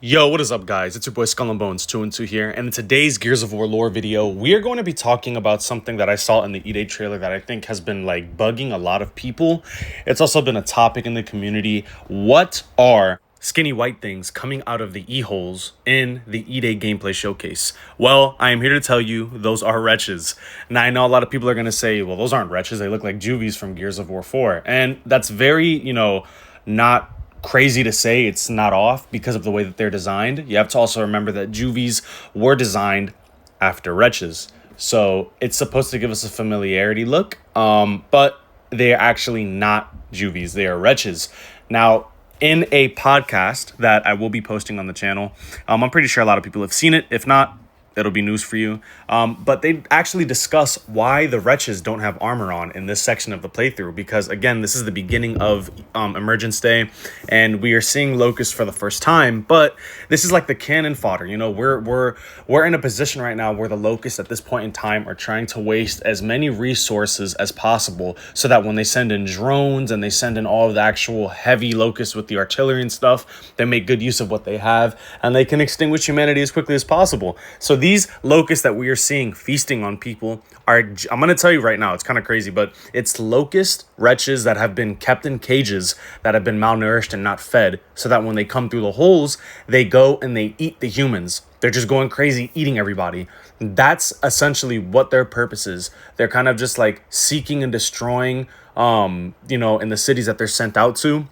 Yo, what is up, guys? It's your boy Skull and Bones 2 and 2 here, and in today's Gears of War lore video, we are going to be talking about something that I saw in the E-Day trailer that I think has been like bugging a lot of people. It's also been a topic in the community. What are skinny white things coming out of the E-holes in the E-Day gameplay showcase? Well, I am here to tell you those are Wretches. Now, I know a lot of people are going to say, well, those aren't Wretches. They look like Juvies from Gears of War 4. And that's very, not crazy to say. It's not off because of the way that they're designed. You have to also remember that Juvies were designed after Wretches, so it's supposed to give us a familiarity look, but they're actually not Juvies. They are Wretches. Now, in a podcast that I will be posting on the channel, I'm pretty sure a lot of people have seen it. If not, it'll be news for you. But they actually discuss why the Wretches don't have armor on in this section of the playthrough. Because, again, this is the beginning of Emergence Day, and we are seeing Locust for the first time. But this is like the cannon fodder. You know, we're in a position right now where the Locusts at this point in time are trying to waste as many resources as possible so that when they send in drones and they send in all of the actual heavy Locusts with the artillery and stuff, they make good use of what they have and they can extinguish humanity as quickly as possible. So these locusts that we are seeing feasting on people are, I'm going to tell you right now, it's kind of crazy, but it's locust wretches that have been kept in cages, that have been malnourished and not fed, so that when they come through the holes, they go and they eat the humans. They're just going crazy, eating everybody. That's essentially what their purpose is. They're kind of just like seeking and destroying, in the cities that they're sent out to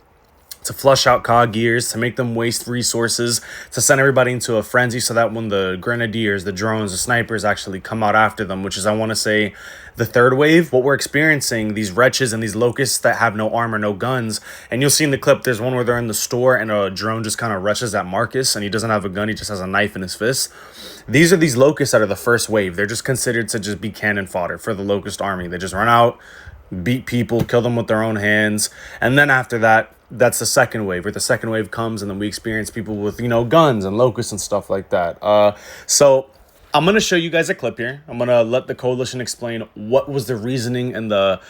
flush out COG gears, to make them waste resources, to send everybody into a frenzy so that when the grenadiers, the drones, the snipers actually come out after them, which is, I want to say, the third wave, what we're experiencing, these wretches and these locusts that have no armor, no guns. And you'll see in the clip, there's one where they're in the store and a drone just kind of rushes at Marcus and he doesn't have a gun, he just has a knife in his fist. These are these locusts that are the first wave. They're just considered to just be cannon fodder for the locust army. They just run out, beat people, kill them with their own hands. And then after that, that's the second wave, where the second wave comes and then we experience people with, guns and locusts and stuff like that. So I'm going to show you guys a clip here. I'm going to let the coalition explain what was the reasoning and the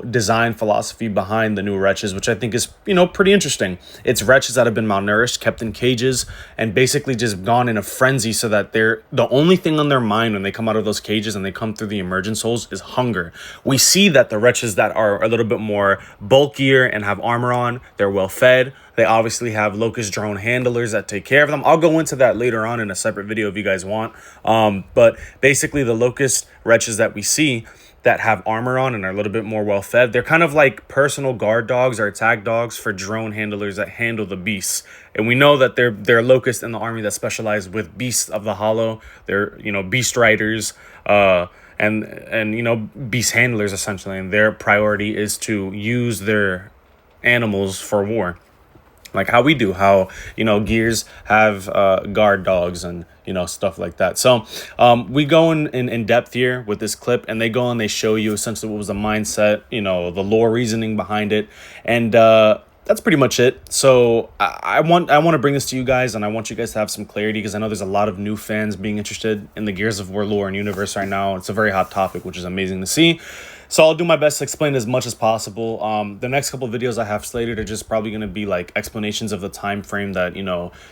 design philosophy behind the new Wretches, which I think is, pretty interesting. It's Wretches that have been malnourished, kept in cages, and basically just gone in a frenzy so that they're the only thing on their mind when they come out of those cages and they come through the emergence holes is hunger. We see that the Wretches that are a little bit more bulkier and have armor on, they're well fed. They obviously have locust drone handlers that take care of them. I'll go into that later on in a separate video if you guys want. But basically the locust Wretches that we see that have armor on and are a little bit more well fed, they're kind of like personal guard dogs or attack dogs for drone handlers that handle the beasts. And we know that they're locusts in the army that specialize with beasts of the hollow. They're beast riders and beast handlers essentially, and their priority is to use their animals for war, like how we do, how Gears have guard dogs and stuff like that. So we go in depth here with this clip, and they go and they show you essentially what was the mindset, the lore reasoning behind it, and that's pretty much it. So I want to bring this to you guys, and I want you guys to have some clarity, because I know there's a lot of new fans being interested in the Gears of War lore and universe right now. It's a very hot topic, which is amazing to see. So I'll do my best to explain as much as possible. The next couple of videos I have slated are just probably going to be like explanations of the time frame that,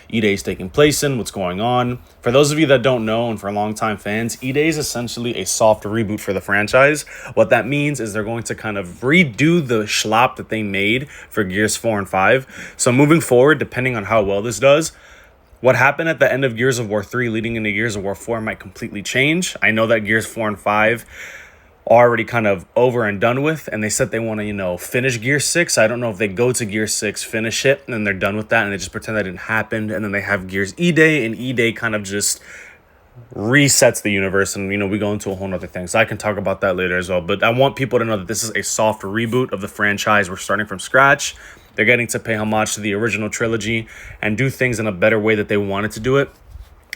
E-Day is taking place in, what's going on. For those of you that don't know, and for longtime fans, E-Day is essentially a soft reboot for the franchise. What that means is they're going to kind of redo the schlop that they made for Gears 4 and 5. So moving forward, depending on how well this does, what happened at the end of Gears of War 3 leading into Gears of War 4 might completely change. I know that Gears 4 and 5 already kind of over and done with, and they said they want to finish Gear 6. I don't know if they go to Gear 6, finish it, and then they're done with that and they just pretend that didn't happen, and then they have Gears E-Day, and E-Day kind of just resets the universe, and we go into a whole nother thing. So I can talk about that later as well, but I want people to know that this is a soft reboot of the franchise. We're starting from scratch. They're getting to pay homage to the original trilogy and do things in a better way that they wanted to do it.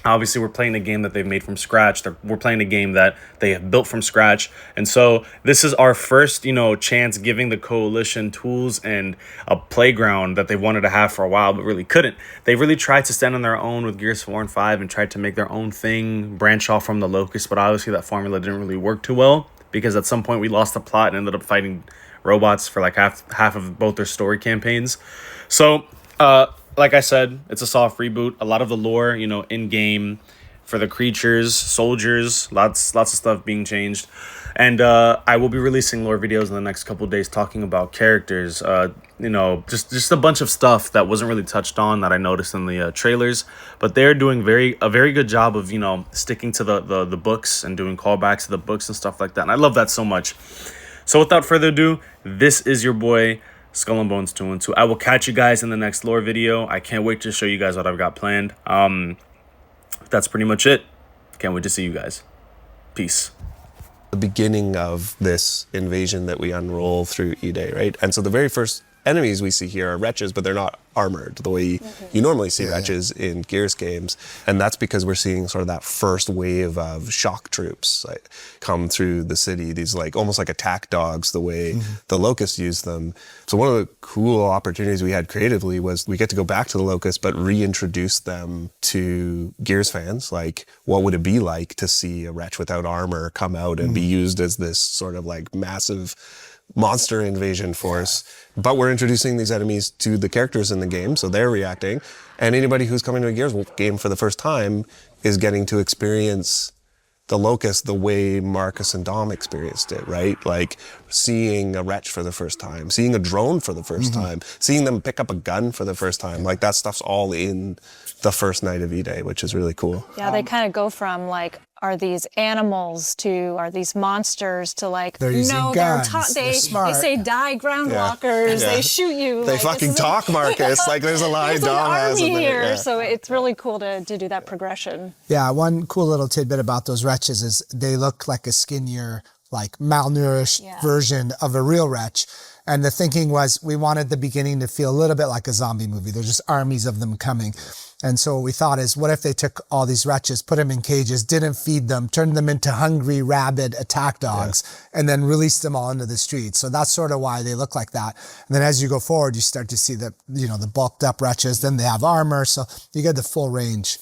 Obviously, we're playing a game that they've made from scratch. We're playing a game that they have built from scratch. And so this is our first, chance giving the coalition tools and a playground that they wanted to have for a while, but really couldn't. They really tried to stand on their own with Gears 4 and 5 and tried to make their own thing, branch off from the Locust. But obviously that formula didn't really work too well, because at some point we lost the plot and ended up fighting robots for like half of both their story campaigns. So like I said, it's a soft reboot. A lot of the lore, you know, in game for the creatures, soldiers, lots of stuff being changed. And I will be releasing lore videos in the next couple of days talking about characters, you know, just a bunch of stuff that wasn't really touched on that I noticed in the trailers. But they're doing a very good job of, you know, sticking to the books and doing callbacks to the books and stuff like that. And I love that so much. So without further ado, this is your boy Skull and Bones 2 and 2. I will catch you guys in the next lore video. I can't wait to show you guys what I've got planned. That's pretty much it. Can't wait to see you guys. Peace. The beginning of this invasion that we unroll through E-Day, right? And so the very first enemies we see here are Wretches, but they're not armored the way you normally see Wretches in Gears games. And that's because we're seeing sort of that first wave of shock troops like, come through the city, these like almost like attack dogs the way the Locusts use them. So one of the cool opportunities we had creatively was we get to go back to the Locusts but reintroduce them to Gears fans. Like what would it be like to see a Wretch without armor come out and be used as this sort of like massive monster invasion force, but we're introducing these enemies to the characters in the game, so they're reacting, and anybody who's coming to a Gears game for the first time is getting to experience the Locust the way Marcus and Dom experienced it, right? Like seeing a Wretch for the first time, seeing a drone for the first time, seeing them pick up a gun for the first time. Like that stuff's all in the first night of E-Day, which is really cool. Yeah, they kind of go from like, are these animals to are these monsters to like, they're using guns. They smart. say die groundwalkers, they shoot you. They like, fucking talk, Marcus. Like there's a line Dom has in there. Here, so it's really cool to do that progression. Yeah, one cool little tidbit about those Wretches is they look like a skinnier, like malnourished version of a real Wretch. And the thinking was we wanted the beginning to feel a little bit like a zombie movie. There's just armies of them coming. And so what we thought is, what if they took all these Wretches, put them in cages, didn't feed them, turned them into hungry, rabid attack dogs, and then released them all into the streets. So that's sort of why they look like that. And then as you go forward, you start to see the, you know, the bulked up Wretches, then they have armor. So you get the full range.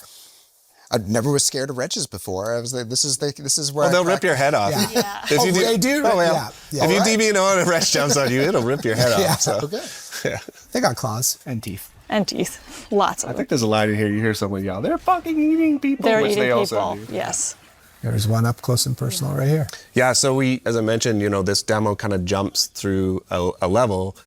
I never was scared of Wretches before. I was like, this is where they'll rip your head off. Yeah. If you do, they do? Oh, yeah. Yeah. If you DB and a Wretch jumps on you, it'll rip your head off. So. Okay. Yeah. They got claws. And teeth. And teeth, lots of I them. think there's a line in here. You hear someone yell, "They're fucking eating people," They're which eating they people. also do. Yes. There's one up close and personal right here. Yeah, so we, as I mentioned, you know, this demo kind of jumps through a level.